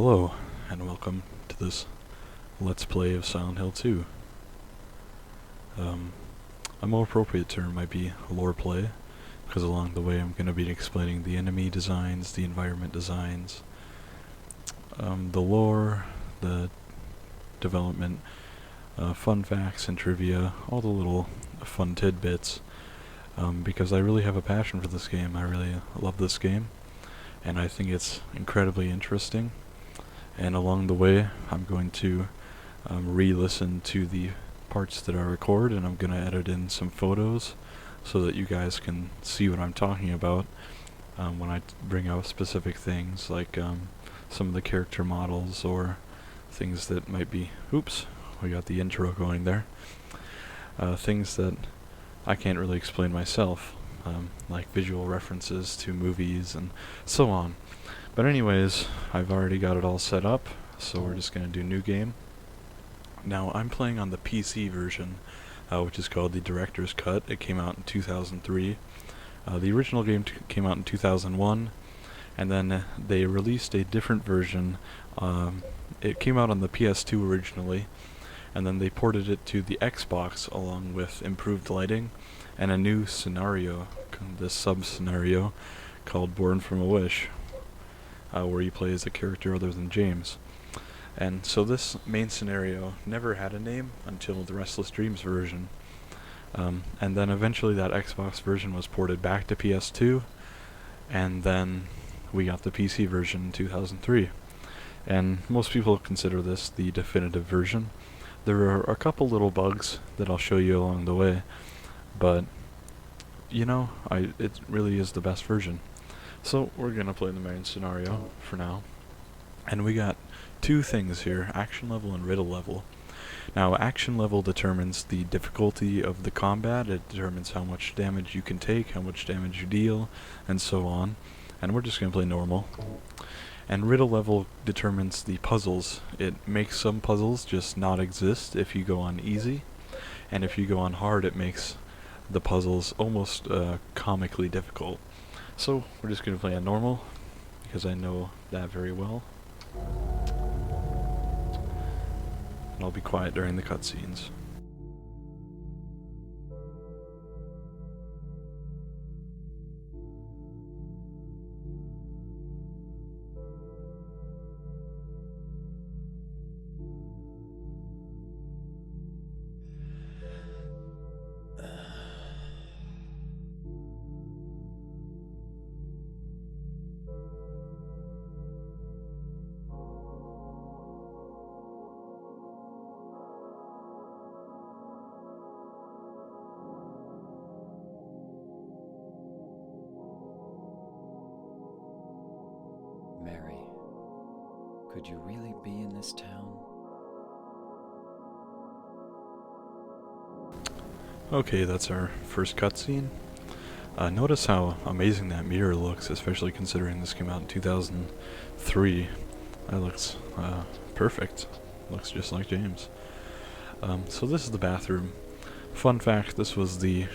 Hello, and welcome to this Let's Play of Silent Hill 2. A more appropriate term might be lore play, because along the way I'm going to be explaining the enemy designs, the environment designs, the lore, the development, fun facts and trivia, all the little fun tidbits, because I really have a passion for this game. I really love this game, and I think it's incredibly interesting. And along the way, I'm going to re-listen to the parts that I record, and I'm going to edit in some photos so that you guys can see what I'm talking about when I bring out specific things, like some of the character models or things that might be... Oops, we got the intro going there. Things that I can't really explain myself, like visual references to movies and so on. But anyways, I've already got it all set up, so we're just going to do new game. Now, I'm playing on the PC version, which is called the Director's Cut. It came out in 2003. The original game came out in 2001, and then they released a different version. It came out on the PS2 originally, and then they ported it to the Xbox along with improved lighting and a new scenario, this sub-scenario, called Born from a Wish. Where you play as a character other than James. And so this main scenario never had a name until the Restless Dreams version. And then eventually that Xbox version was ported back to PS2, and then we got the PC version in 2003. And most people consider this the definitive version. There are a couple little bugs that I'll show you along the way, but you know, it really is the best version. So we're gonna play the main scenario for now, and we got two things here: action level and riddle level. Now, action level determines the difficulty of the combat. It determines how much damage you can take, how much damage you deal, and so on. And we're just gonna play normal. And riddle level determines the puzzles. It makes some puzzles just not exist if you go on easy, and if you go on hard, it makes the puzzles almost comically difficult. So, we're just going to play on normal, because I know that very well. And I'll be quiet during the cutscenes. Mary, could you really be in this town? Okay, that's our first cutscene. Notice how amazing that mirror looks, especially considering this came out in 2003. That looks perfect. Looks just like James. So this is the bathroom. Fun fact, this was the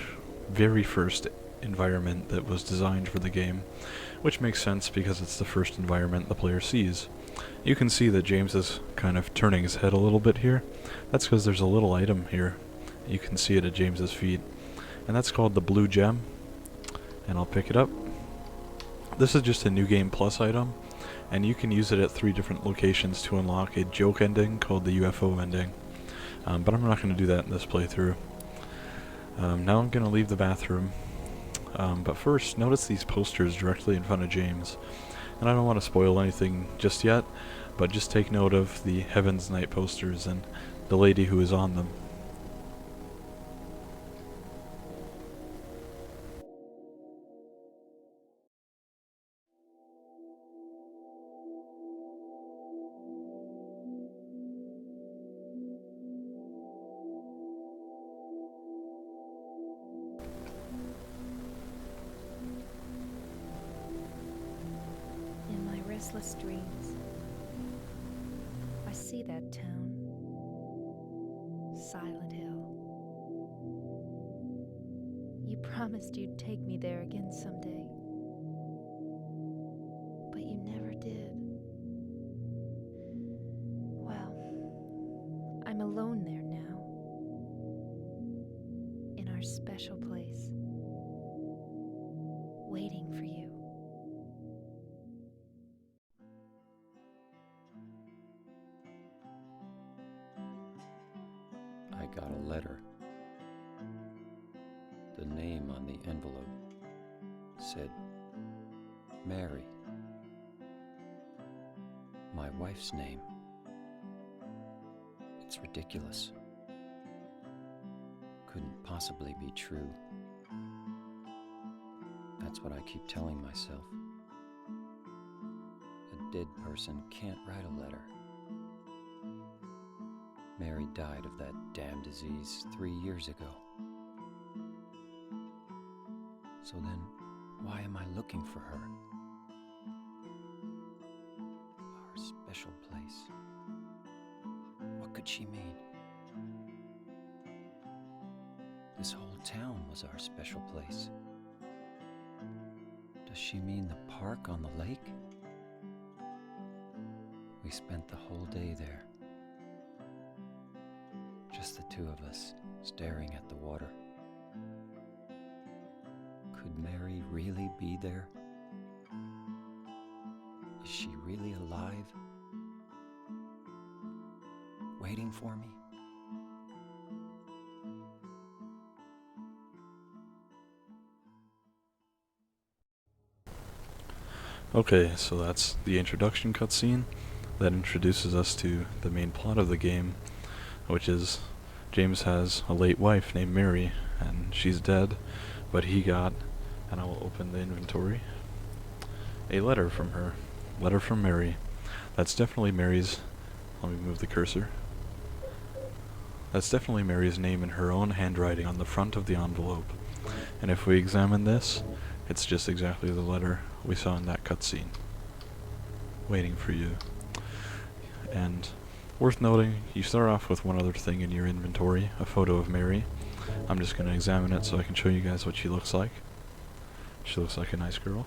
very first environment that was designed for the game, which makes sense because it's the first environment the player sees. You can see that James is kind of turning his head a little bit here. That's because there's a little item here. You can see it at James's feet, and that's called the blue gem, and I'll pick it up. This is just a New Game Plus item, and you can use it at 3 different locations to unlock a joke ending called the UFO ending. But I'm not going to do that in this playthrough. Now I'm going to leave the bathroom. But first, notice these posters directly in front of James. And I don't want to spoil anything just yet, but just take note of the Heaven's Night posters and the lady who is on them. In my restless dreams, I see that town, Silent Hill. You promised you'd take me there again someday, but you never did. special place, waiting for you. I got a letter. The name on the envelope said Mary. My wife's name. It's ridiculous. Couldn't possibly be true. That's what I keep telling myself. A dead person can't write a letter. Mary died of that damn disease 3 years ago. So then, why am I looking for her? Our special place. What could she mean? This whole town was our special place. Does she mean the park on the lake? We spent the whole day there. Just the two of us, staring at the water. Could Mary really be there? Is she really alive? Waiting for me? Okay, so that's the introduction cutscene that introduces us to the main plot of the game, which is James has a late wife named Mary, and she's dead, but he got, and I will open the inventory, a letter from her. Letter from Mary. That's definitely Mary's, let me move the cursor. That's definitely Mary's name in her own handwriting on the front of the envelope. And if we examine this, it's just exactly the letter we saw in that cutscene. Waiting for you. And worth noting, you start off with one other thing in your inventory, a photo of Mary. I'm just going to examine it so I can show you guys what she looks like. She looks like a nice girl.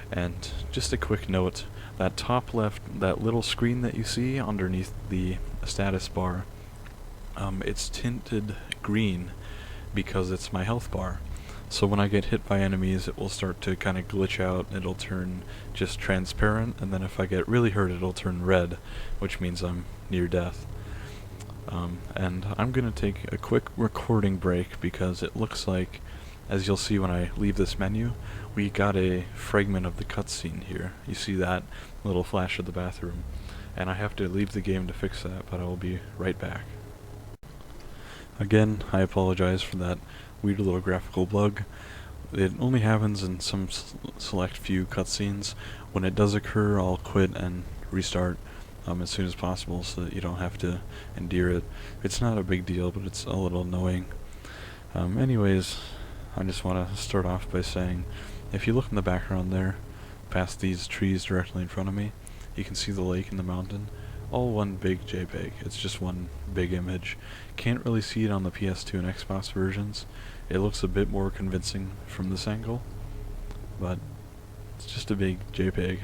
And just a quick note, that top left, that little screen that you see underneath the status bar, it's tinted green because it's my health bar. So when I get hit by enemies, it will start to kind of glitch out, it'll turn just transparent, and then if I get really hurt, it'll turn red, which means I'm near death. And I'm going to take a quick recording break because it looks like, as you'll see when I leave this menu, we got a fragment of the cutscene here. You see that little flash of the bathroom. And I have to leave the game to fix that, but I will be right back. Again, I apologize for that weird little graphical bug. It only happens in some select few cutscenes. When it does occur, I'll quit and restart as soon as possible so that you don't have to endure it. It's not a big deal, but it's a little annoying. Anyways, I just want to start off by saying, if you look in the background there, past these trees directly in front of me, you can see the lake and the mountain. All one big JPEG. It's just one big image. Can't really see it on the PS2 and Xbox versions. It looks a bit more convincing from this angle, but it's just a big JPEG.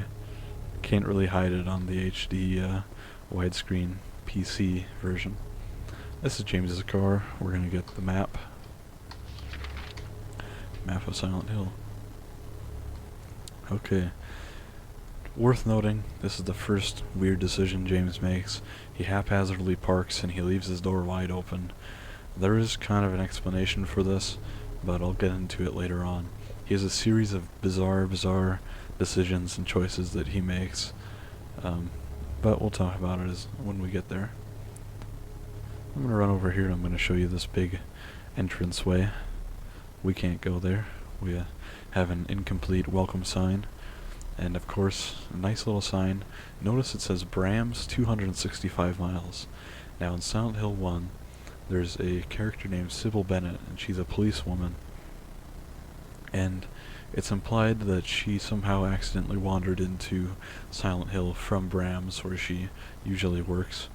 Can't really hide it on the HD widescreen PC version. This is James's car. We're gonna get the map. Map of Silent Hill. Okay. Worth noting, this is the first weird decision James makes. He haphazardly parks and he leaves his door wide open. There is kind of an explanation for this, but I'll get into it later on. He has a series of bizarre decisions and choices that he makes, but we'll talk about it when we get there. I'm going to run over here and I'm going to show you this big entranceway. We can't go there. We have an incomplete welcome sign. And of course, a nice little sign. Notice it says Brams 265 miles. Now in Silent Hill 1, there's a character named Sybil Bennett, and she's a policewoman. And it's implied that she somehow accidentally wandered into Silent Hill from Brams, where she usually works.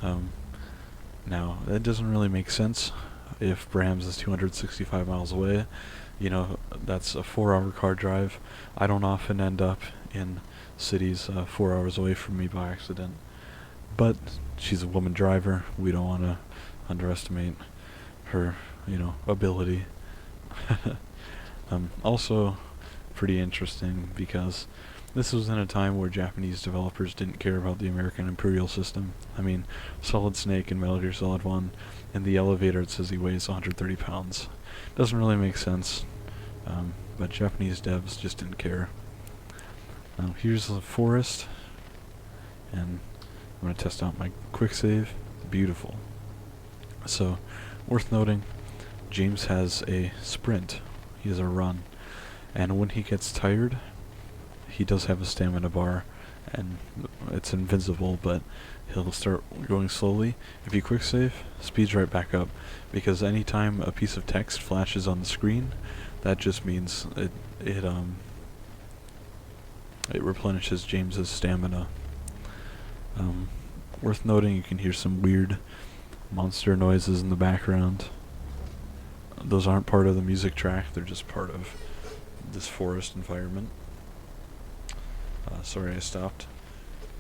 Now, that doesn't really make sense. If Brams is 265 miles away, you know, that's a 4-hour car drive. I don't often end up in cities 4 hours away from me by accident. But she's a woman driver. We don't want to underestimate her, ability. Also pretty interesting because this was in a time where Japanese developers didn't care about the American imperial system. I mean, Solid Snake in Metal Gear Solid 1, in the elevator it says he weighs 130 pounds. Doesn't really make sense, but Japanese devs just didn't care. Now here's the forest, and I'm going to test out my quick save. Beautiful. So, worth noting, James has a sprint. He has a run. And when he gets tired, he does have a stamina bar, and it's invincible, but he'll start going slowly. If you quick save, speeds right back up, because anytime a piece of text flashes on the screen, that just means it replenishes James's stamina. Worth noting, you can hear some weird monster noises in the background. Those aren't part of the music track, they're just part of this forest environment. Sorry I stopped.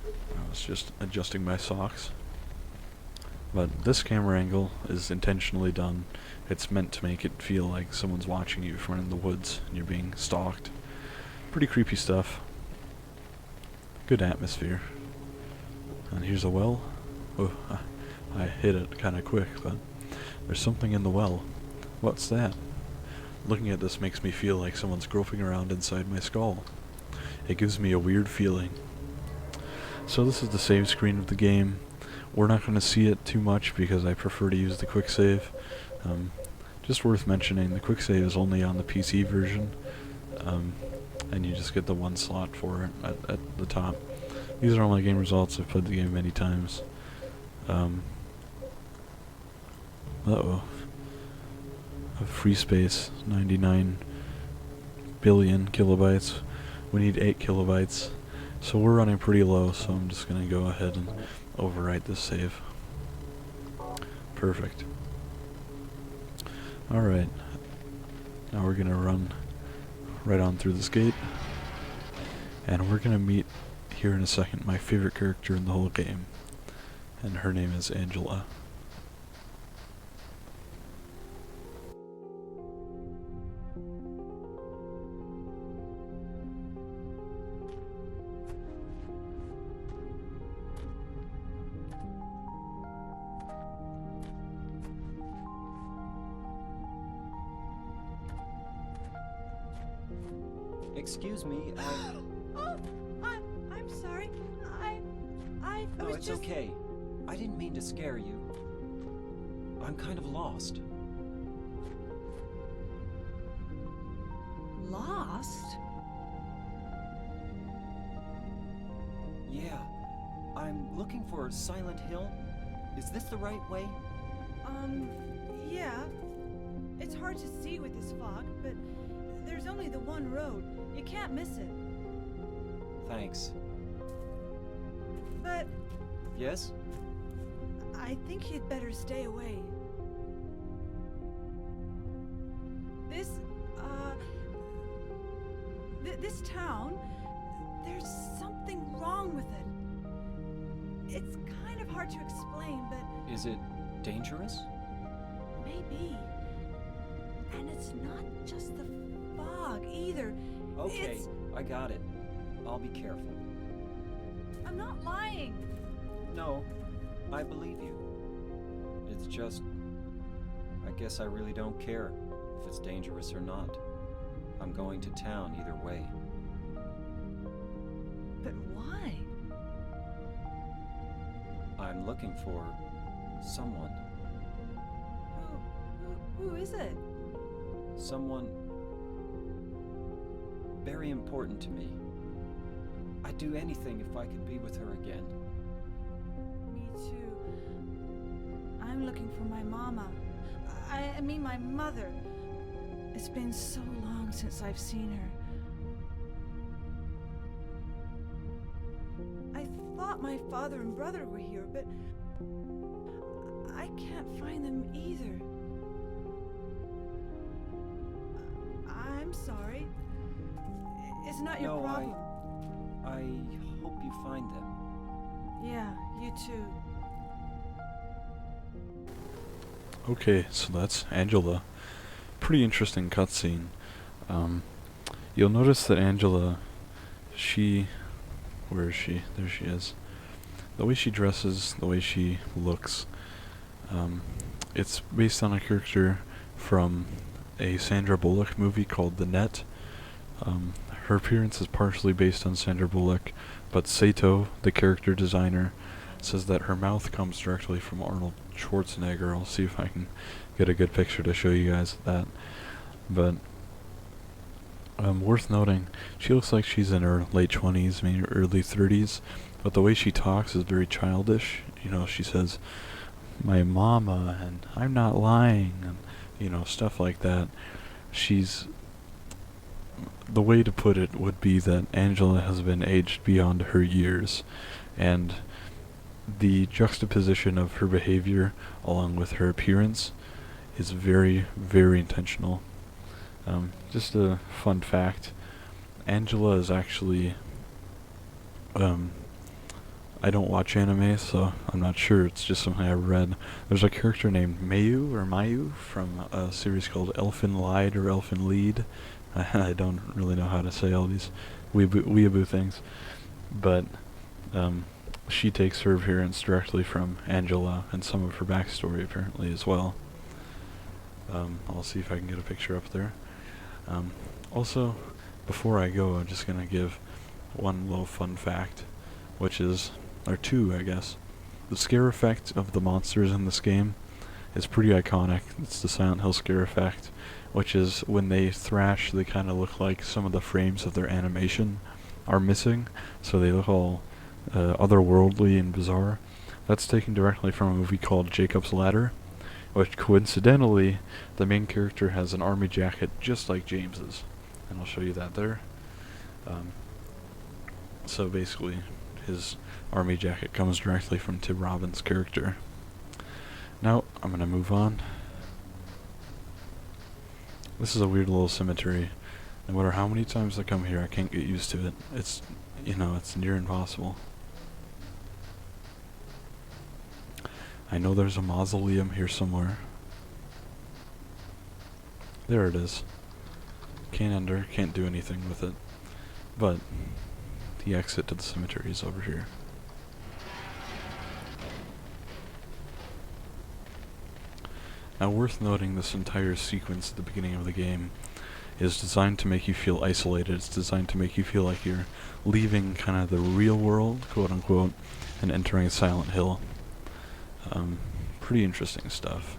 I was just adjusting my socks. But this camera angle is intentionally done. It's meant to make it feel like someone's watching you if you're in the woods and you're being stalked. Pretty creepy stuff. Good atmosphere. And here's a well. Oh, I hit it kind of quick, but there's something in the well. What's that? Looking at this makes me feel like someone's groping around inside my skull. It gives me a weird feeling. So this is the save screen of the game. We're not going to see it too much because I prefer to use the quick save. Just worth mentioning, the quick save is only on the PC version, and you just get the one slot for it at the top. These are all my game results. I've played the game many times. Uh-oh. Free space, 99 billion kilobytes. We need 8 kilobytes. So we're running pretty low, so I'm just going to go ahead and overwrite this save. Perfect. Alright. Now we're going to run right on through this gate. And we're going to meet, here in a second, my favorite character in the whole game. And her name is Angela. Excuse me, Oh, I'm sorry. I No, was it's just... okay. I didn't mean to scare you. I'm kind of lost. Lost? Yeah. I'm looking for Silent Hill. Is this the right way? Yeah. It's hard to see with this fog, but there's only the one road. You can't miss it. Thanks. But Yes? I think you'd better stay away. This, this town, there's something wrong with it. It's kind of hard to explain, but Is it dangerous? maybe. And it's not just the fog either. Okay, It's... I got it. I'll be careful. I'm not lying. No, I believe you. It's just... I guess I really don't care if it's dangerous or not. I'm going to town either way. But why? I'm looking for someone. Who is it? Someone very important to me. I'd do anything if I could be with her again. Me too. I'm looking for my mama. I mean my mother. It's been so long since I've seen her. I thought my father and brother were here, but I can't find them either. I'm sorry. It's not your No, problem. I hope you find them. Yeah, you too. Okay, so that's Angela. Pretty interesting cutscene. Um, you'll notice that Angela, where is she? There she is. The way she dresses, the way she looks, um, it's based on a character from a Sandra Bullock movie called The Net. Her appearance is partially based on Sandra Bullock, but Sato, the character designer, says that her mouth comes directly from Arnold Schwarzenegger. I'll see if I can get a good picture to show you guys that. But worth noting, she looks like she's in her late 20s, maybe early 30s, but the way she talks is very childish. You know, she says, "My mama," and "I'm not lying," and, you know, stuff like that. The way to put it would be that Angela has been aged beyond her years, and the juxtaposition of her behavior along with her appearance is very, very intentional. Just a fun fact, Angela is actually, I don't watch anime, so I'm not sure, it's just something I read. There's a character named Mayu from a series called Elfen Lied or Elfen Lead. I don't really know how to say all these weeaboo things, but she takes her appearance directly from Angela and some of her backstory apparently as well. I'll see if I can get a picture up there. Also, before I go, I'm just gonna give one little fun fact, or two, I guess. The scare effect of the monsters in this game is pretty iconic. It's the Silent Hill scare effect, which is when they thrash, they kind of look like some of the frames of their animation are missing, so they look all otherworldly and bizarre. That's taken directly from a movie called Jacob's Ladder, which coincidentally, the main character has an army jacket just like James's, and I'll show you that there. So basically, his army jacket comes directly from Tim Robbins' character. Now, I'm gonna move on. This is a weird little cemetery. No matter how many times I come here, I can't get used to it. It's near impossible. I know there's a mausoleum here somewhere. There it is. Can't enter, can't do anything with it. But the exit to the cemetery is over here. Now, worth noting, this entire sequence at the beginning of the game is designed to make you feel isolated. It's designed to make you feel like you're leaving kind of the real world, quote unquote, and entering Silent Hill. Pretty interesting stuff.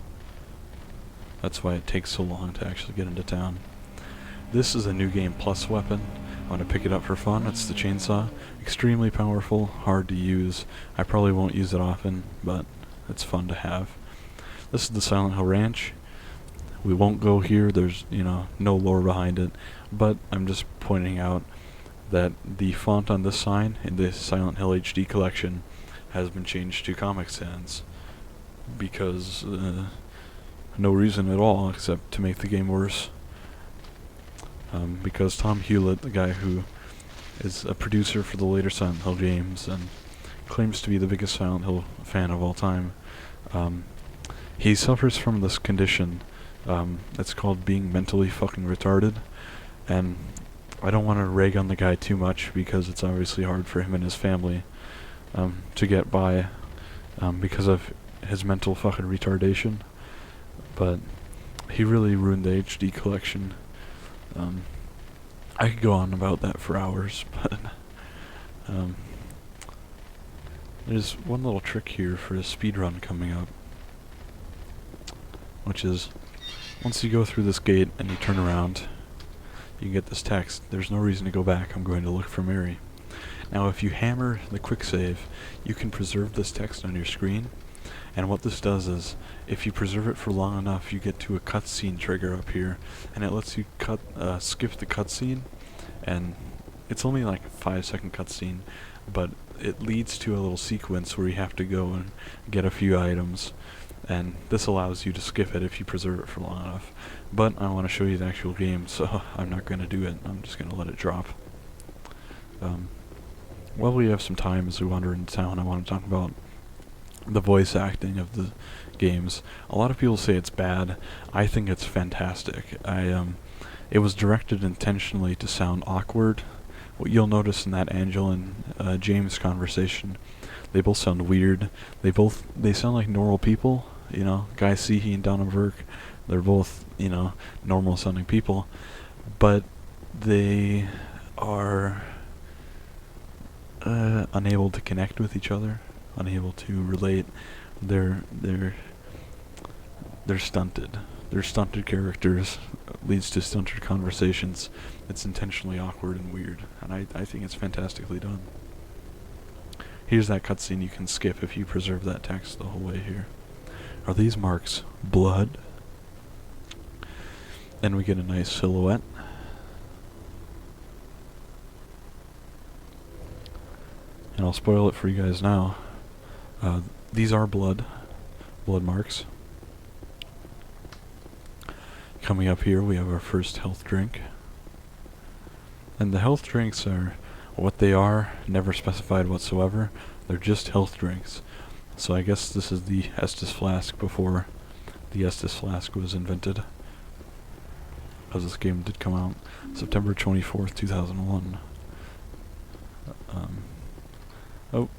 That's why it takes so long to actually get into town. This is a New Game Plus weapon. I want to pick it up for fun. It's the chainsaw. Extremely powerful, hard to use. I probably won't use it often, but it's fun to have. This is the Silent Hill Ranch. We won't go here, there's, no lore behind it, but I'm just pointing out that the font on this sign in the Silent Hill HD collection has been changed to Comic Sans, because no reason at all except to make the game worse. Because Tom Hewlett, the guy who is a producer for the later Silent Hill games and claims to be the biggest Silent Hill fan of all time, he suffers from this condition. It's called being mentally fucking retarded, and I don't want to rag on the guy too much because it's obviously hard for him and his family to get by because of his mental fucking retardation, but he really ruined the HD collection. I could go on about that for hours, but there's one little trick here for a speedrun coming up, which is once you go through this gate and you turn around, you get this text: "There's no reason to go back, I'm going to look for Mary." Now, if you hammer the quick save, you can preserve this text on your screen, and what this does is, if you preserve it for long enough, you get to a cutscene trigger up here, and it lets you skip the cutscene, and it's only like a 5-second cutscene, but it leads to a little sequence where you have to go and get a few items, and this allows you to skip it if you preserve it for long enough. But I want to show you the actual game, so I'm not going to do it. I'm just going to let it drop. While we have some time as we wander into town, I want to talk about the voice acting of the games. A lot of people say it's bad. I think it's fantastic. It was directed intentionally to sound awkward. What you'll notice in that Angel and James conversation, they both sound weird. They sound like normal people. You know, Guy Seehey and Donna Burke, they're both, you know, normal sounding people, but they are unable to connect with each other, unable to relate. They're stunted. They're stunted characters, leads to stunted conversations. It's intentionally awkward and weird, and I think it's fantastically done. Here's that cutscene you can skip if you preserve that text the whole way here. Are these marks blood? Then we get a nice silhouette. And I'll spoil it for you guys now. These are blood marks. Coming up here, we have our first health drink. And the health drinks are what they are, never specified whatsoever. They're just health drinks. So I guess this is the Estus flask before the Estus flask was invented. Because this game did come out September 24th, 2001. Oh,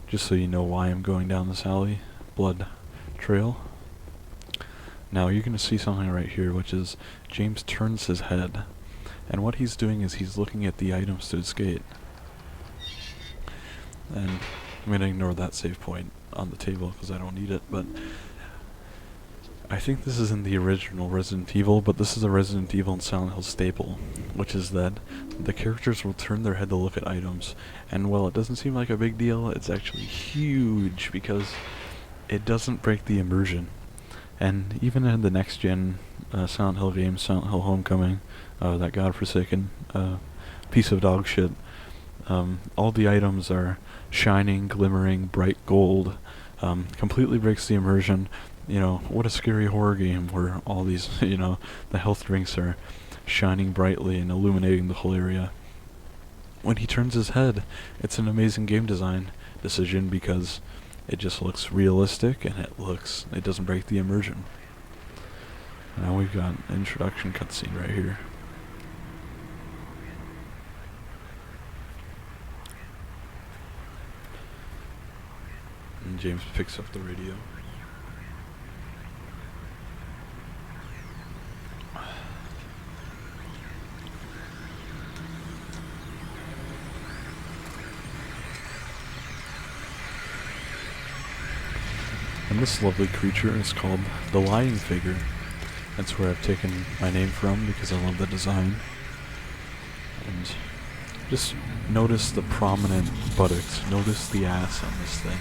just so you know why I'm going down this alley, blood trail. Now you're going to see something right here, which is James turns his head. And what he's doing is he's looking at the items to his gate. And I'm going to ignore that save point on the table because I don't need it, but I think this is in the original Resident Evil, but this is a Resident Evil and Silent Hill staple, which is that the characters will turn their head to look at items, and while it doesn't seem like a big deal, it's actually huge because it doesn't break the immersion. And even in the next gen Silent Hill games, Silent Hill Homecoming, that godforsaken piece of dog shit, all the items are shining, glimmering, bright gold. Completely breaks the immersion. You know, what a scary horror game where all these, you know, the health drinks are shining brightly and illuminating the whole area. When he turns his head, it's an amazing game design decision because it just looks realistic and it doesn't break the immersion. Now we've got an introduction cutscene right here. And James picks up the radio. And this lovely creature is called the Lying Figure. That's where I've taken my name from because I love the design. And just notice the prominent buttocks. Notice the ass on this thing.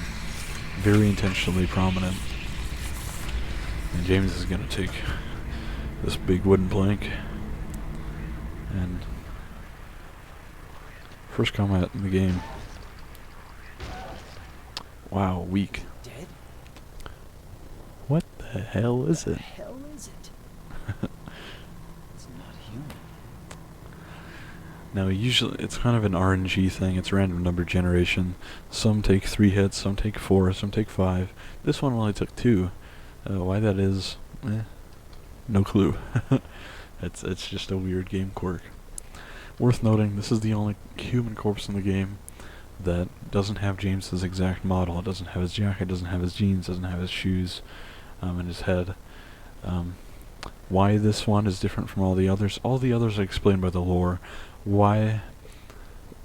Very intentionally prominent. And James is gonna take this big wooden plank and first combat in the game. Wow, weak. Dead? What the hell is it? What the hell is it? It's not human. Now, usually it's kind of an RNG thing. It's random number generation. Some take 3 hits, some take 4, some take 5. This one only took 2. Why that is, no clue. It's just a weird game quirk. Worth noting, this is the only human corpse in the game that doesn't have James's exact model. It doesn't have his jacket, doesn't have his jeans, doesn't have his shoes, and his head. Why this one is different from all the others are explained by the lore. Why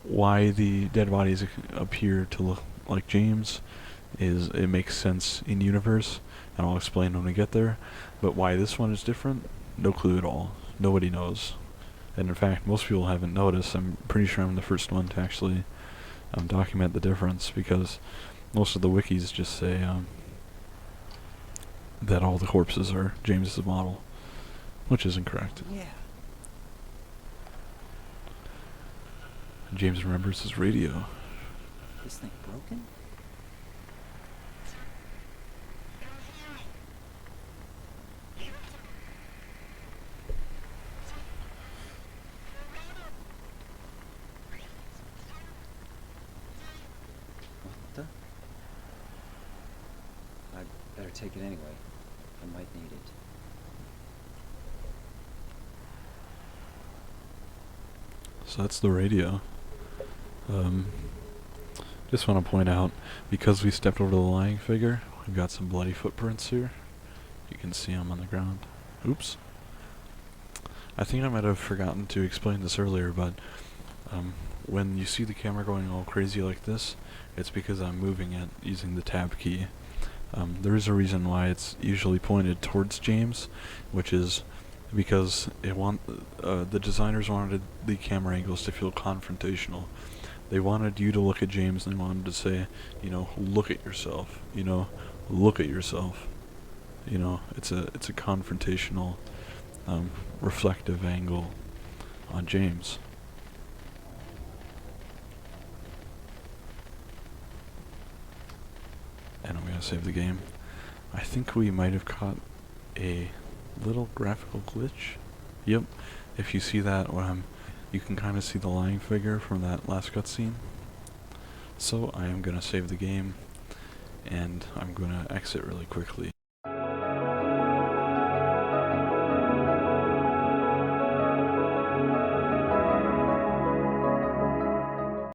the dead bodies appear to look like James it makes sense in universe, and I'll explain when we get there. But why this one is different, no clue at all. Nobody knows. And in fact, most people haven't noticed. I'm pretty sure I'm the first one to actually document the difference, because most of the wikis just say that all the corpses are James's model, which is incorrect. Yeah. James remembers his radio. This thing broken? What the? better take it anyway. I might need it. So that's the radio. Just want to point out, because we stepped over the lying figure, we've got some bloody footprints here. You can see them on the ground. Oops. I think I might have forgotten to explain this earlier, but when you see the camera going all crazy like this, it's because I'm moving it using the tab key. There is a reason why it's usually pointed towards James, which is because the designers wanted the camera angles to feel confrontational. They wanted you to look at James and they wanted to say, you know, look at yourself, you know, look at yourself. You know, it's a confrontational, reflective angle on James. And I'm gonna save the game. I think we might have caught a little graphical glitch. Yep, if you see that, you can kind of see the lying figure from that last cutscene. So I am gonna save the game, and I'm gonna exit really quickly.